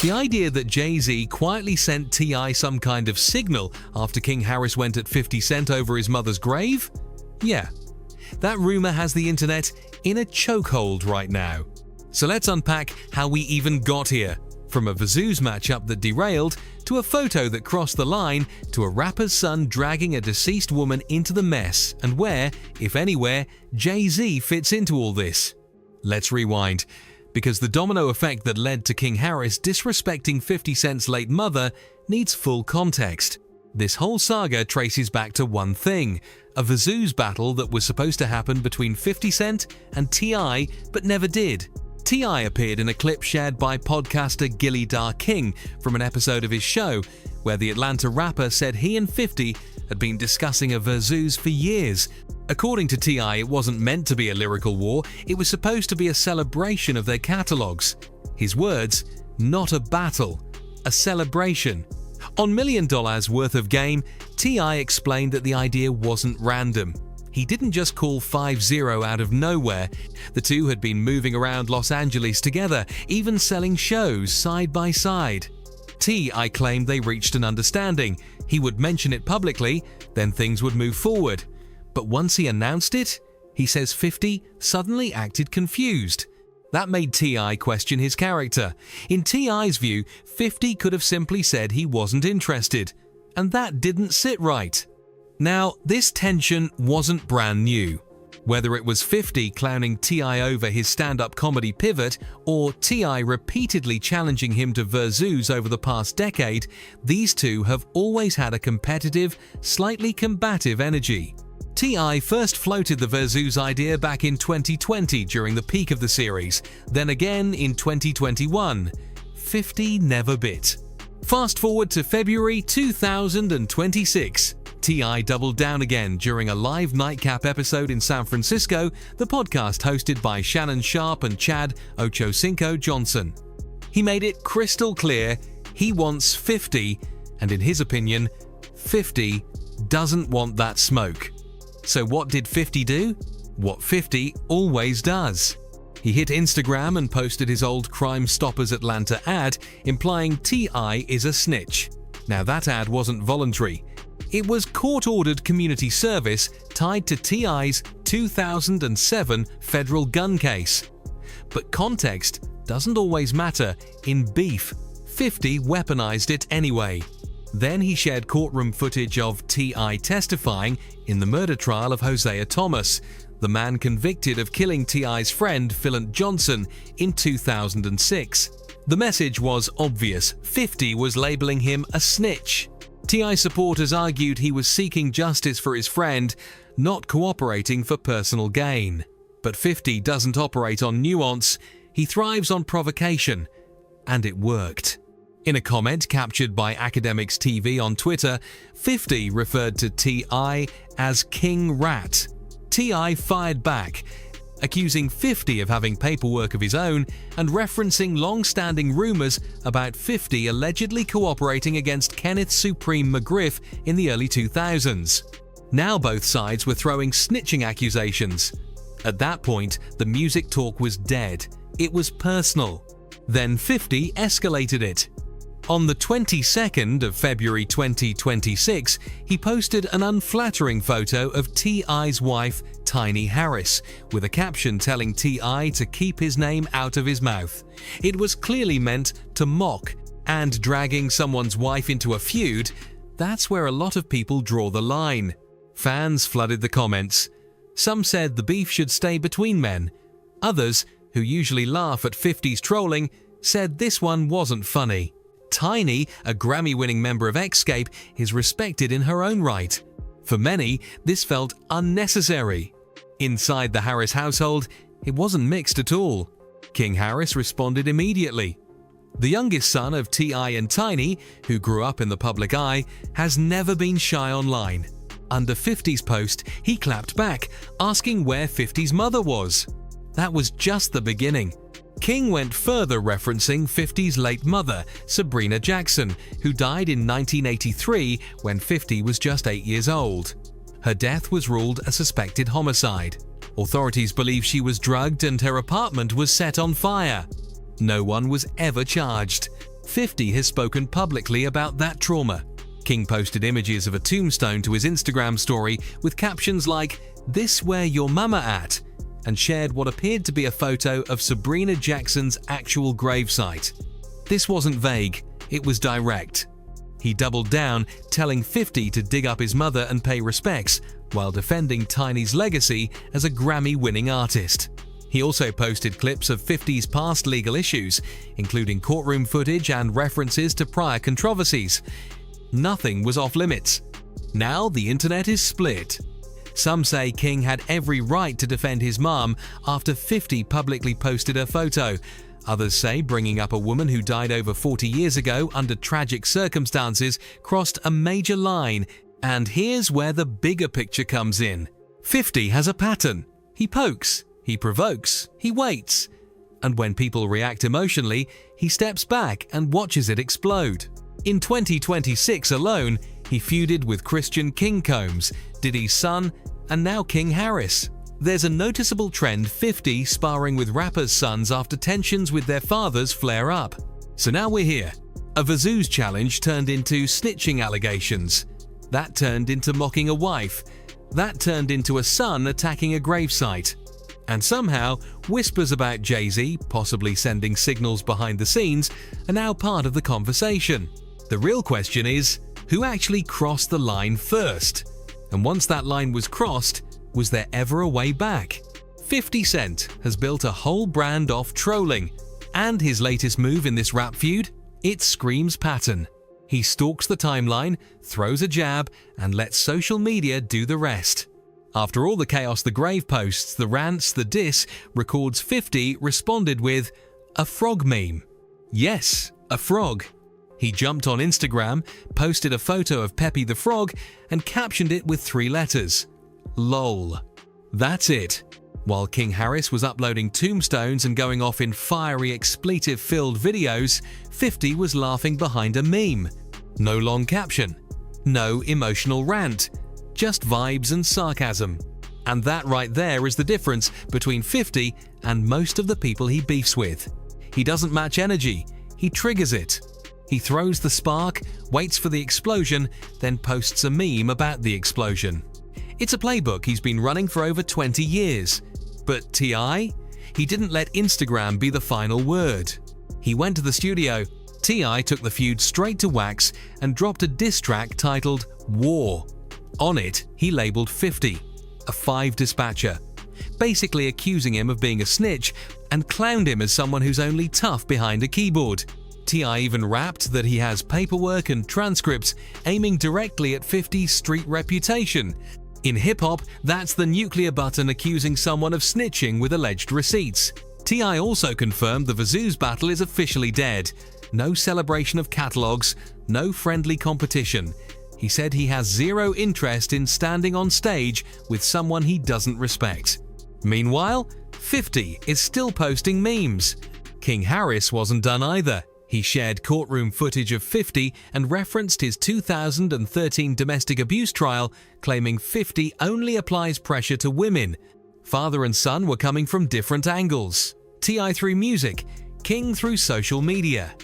The idea that Jay-Z quietly sent T.I. some kind of signal after King Harris went at 50 Cent over his mother's grave? Yeah. That rumor has the internet in a chokehold right now. So let's unpack how we even got here, from a Verzuz matchup that derailed, to a photo that crossed the line, to a rapper's son dragging a deceased woman into the mess, and where, if anywhere, Jay-Z fits into all this. Let's rewind, because the domino effect that led to King Harris disrespecting 50 Cent's late mother needs full context. This whole saga traces back to one thing: a Verzuz battle that was supposed to happen between 50 Cent and T.I. but never did. T.I. appeared in a clip shared by podcaster Gilly Dar King from an episode of his show, where the Atlanta rapper said he and 50 had been discussing a Verzuz for years. According to T.I., it wasn't meant to be a lyrical war, it was supposed to be a celebration of their catalogs. His words, not a battle, a celebration. On $1 Million worth of game, T.I. explained that the idea wasn't random. He didn't just call 5-0 out of nowhere. The two had been moving around Los Angeles together, even selling shows side by side. T.I. claimed they reached an understanding. He would mention it publicly, then things would move forward. But once he announced it, he says 50 suddenly acted confused. That made T.I. question his character. In T.I.'s view, 50 could have simply said he wasn't interested. And that didn't sit right. Now, this tension wasn't brand new. Whether it was 50 clowning T.I. over his stand-up comedy pivot, or T.I. repeatedly challenging him to Verzuz over the past decade, these two have always had a competitive, slightly combative energy. T.I. first floated the Verzuz idea back in 2020 during the peak of the series, then again in 2021. 50 never bit. Fast forward to February 2026. T.I. doubled down again during a live nightcap episode in San Francisco, the podcast hosted by Shannon Sharpe and Chad Ochocinco Johnson. He made it crystal clear he wants 50, and in his opinion, 50 doesn't want that smoke. So what did 50 do? What 50 always does. He hit Instagram and posted his old Crime Stoppers Atlanta ad implying T.I. is a snitch. Now that ad wasn't voluntary. It was court-ordered community service tied to T.I.'s 2007 federal gun case. But context doesn't always matter. In beef, 50 weaponized it anyway. Then he shared courtroom footage of T.I. testifying in the murder trial of Hosea Thomas, the man convicted of killing T.I.'s friend Philip Johnson in 2006. The message was obvious. 50 was labeling him a snitch. T.I. supporters argued he was seeking justice for his friend, not cooperating for personal gain. But 50 doesn't operate on nuance, he thrives on provocation. And it worked. In a comment captured by Academics TV on Twitter, 50 referred to T.I. as King Rat. T.I. fired back, accusing 50 of having paperwork of his own and referencing long-standing rumors about 50 allegedly cooperating against Kenneth Supreme McGriff in the early 2000s. Now both sides were throwing snitching accusations. At that point, the music talk was dead. It was personal. Then 50 escalated it. On the 22nd of February 2026, he posted an unflattering photo of T.I.'s wife, Tiny Harris, with a caption telling T.I. to keep his name out of his mouth. It was clearly meant to mock, and dragging someone's wife into a feud, that's where a lot of people draw the line. Fans flooded the comments. Some said the beef should stay between men. Others, who usually laugh at 50's trolling, said this one wasn't funny. Tiny, a Grammy-winning member of Xscape, is respected in her own right. For many, this felt unnecessary. Inside the Harris household, it wasn't mixed at all. King Harris responded immediately. The youngest son of T.I. and Tiny, who grew up in the public eye, has never been shy online. Under 50's post, he clapped back, asking where 50's mother was. That was just the beginning. King went further, referencing 50's late mother, Sabrina Jackson, who died in 1983 when 50 was just 8 years old. Her death was ruled a suspected homicide. Authorities believe she was drugged and her apartment was set on fire. No one was ever charged. 50 has spoken publicly about that trauma. King posted images of a tombstone to his Instagram story with captions like, "This where your mama at?" and shared what appeared to be a photo of Sabrina Jackson's actual gravesite. This wasn't vague, it was direct. He doubled down, telling 50 to dig up his mother and pay respects, while defending Tiny's legacy as a Grammy-winning artist. He also posted clips of 50's past legal issues, including courtroom footage and references to prior controversies. Nothing was off limits. Now the internet is split. Some say King had every right to defend his mom after 50 publicly posted her photo. Others say bringing up a woman who died over 40 years ago under tragic circumstances crossed a major line. And here's where the bigger picture comes in. 50 has a pattern. He pokes, he provokes, he waits. And when people react emotionally, he steps back and watches it explode. In 2026 alone, he feuded with Christian King Combs, Diddy's son, and now King Harris. There's a noticeable trend 50 sparring with rappers' sons after tensions with their fathers flare up. So now we're here. A Vazooz challenge turned into snitching allegations. That turned into mocking a wife. That turned into a son attacking a gravesite. And somehow, whispers about Jay-Z possibly sending signals behind the scenes are now part of the conversation. The real question is, who actually crossed the line first? And once that line was crossed, was there ever a way back? 50 Cent has built a whole brand off trolling, and his latest move in this rap feud? It screams pattern. He stalks the timeline, throws a jab, and lets social media do the rest. After all the chaos, the grave posts, the rants, the diss, Records 50 responded with a frog meme. Yes, a frog. He jumped on Instagram, posted a photo of Pepe the Frog, and captioned it with 3 letters. LOL. That's it. While King Harris was uploading tombstones and going off in fiery expletive-filled videos, 50 was laughing behind a meme. No long caption. No emotional rant. Just vibes and sarcasm. And that right there is the difference between 50 and most of the people he beefs with. He doesn't match energy, he triggers it. He throws the spark, waits for the explosion, then posts a meme about the explosion. It's a playbook he's been running for over 20 years. But T.I.? He didn't let Instagram be the final word. He went to the studio. T.I. took the feud straight to wax and dropped a diss track titled War. On it, he labeled 50, a 5 dispatcher, basically accusing him of being a snitch and clowned him as someone who's only tough behind a keyboard. T.I. even rapped that he has paperwork and transcripts aiming directly at 50's street reputation. In hip-hop, that's the nuclear button accusing someone of snitching with alleged receipts. T.I. also confirmed the Vazooz battle is officially dead. No celebration of catalogs, no friendly competition. He said he has zero interest in standing on stage with someone he doesn't respect. Meanwhile, 50 is still posting memes. King Harris wasn't done either. He shared courtroom footage of 50 and referenced his 2013 domestic abuse trial, claiming 50 only applies pressure to women. Father and son were coming from different angles. T.I. through music, King through social media.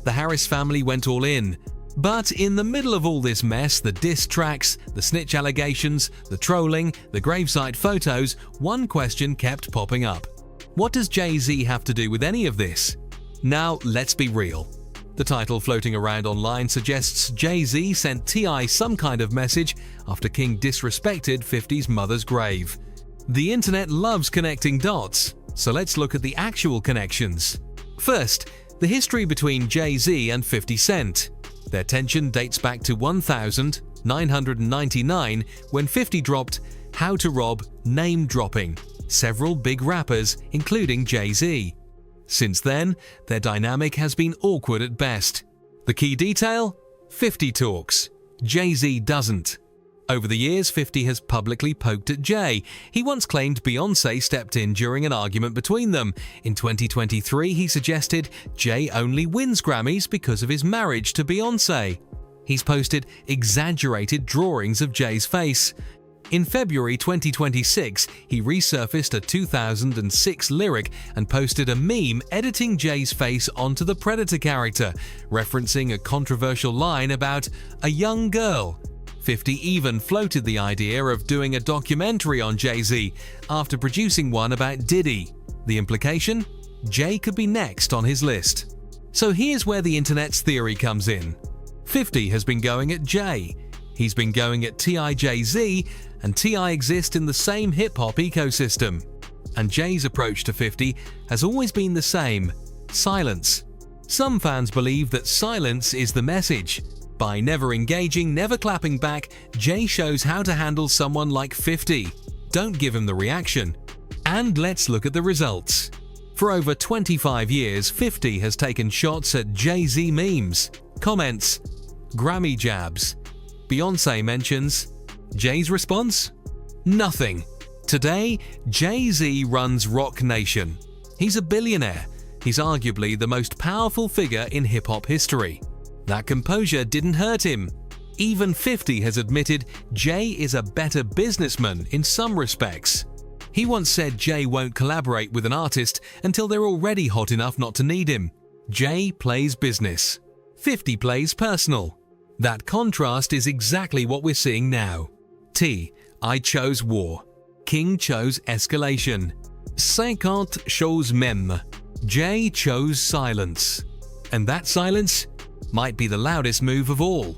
The Harris family went all in. But in the middle of all this mess, the diss tracks, the snitch allegations, the trolling, the gravesite photos, one question kept popping up. What does Jay-Z have to do with any of this? Now, let's be real. The title floating around online suggests Jay-Z sent T.I. some kind of message after King disrespected 50's mother's grave. The internet loves connecting dots, so let's look at the actual connections. First, the history between Jay-Z and 50 Cent. Their tension dates back to 1999 when 50 dropped How to Rob name dropping several big rappers, including Jay-Z. Since then, their dynamic has been awkward at best. The key detail? 50 talks. Jay-Z doesn't. Over the years, 50 has publicly poked at Jay. He once claimed Beyoncé stepped in during an argument between them. In 2023, he suggested Jay only wins Grammys because of his marriage to Beyoncé. He's posted exaggerated drawings of Jay's face. In February 2026, he resurfaced a 2006 lyric and posted a meme editing Jay's face onto the Predator character, referencing a controversial line about a young girl. 50 even floated the idea of doing a documentary on Jay-Z after producing one about Diddy. The implication? Jay could be next on his list. So here's where the internet's theory comes in. 50 has been going at Jay. He's been going at T.I.Jay-Z, and T.I. exist in the same hip-hop ecosystem. And Jay's approach to 50 has always been the same: silence. Some fans believe that silence is the message. By never engaging, never clapping back, Jay shows how to handle someone like 50. Don't give him the reaction. And let's look at the results. For over 25 years, 50 has taken shots at Jay-Z memes, comments, Grammy jabs, Beyoncé mentions. Jay's response? Nothing. Today, Jay-Z runs Rock Nation. He's a billionaire. He's arguably the most powerful figure in hip-hop history. That composure didn't hurt him. Even 50 has admitted Jay is a better businessman in some respects. He once said Jay won't collaborate with an artist until they're already hot enough not to need him. Jay plays business. 50 plays personal. That contrast is exactly what we're seeing now. I chose war. King chose escalation. 50 chose meme. Jay chose silence. And that silence might be the loudest move of all.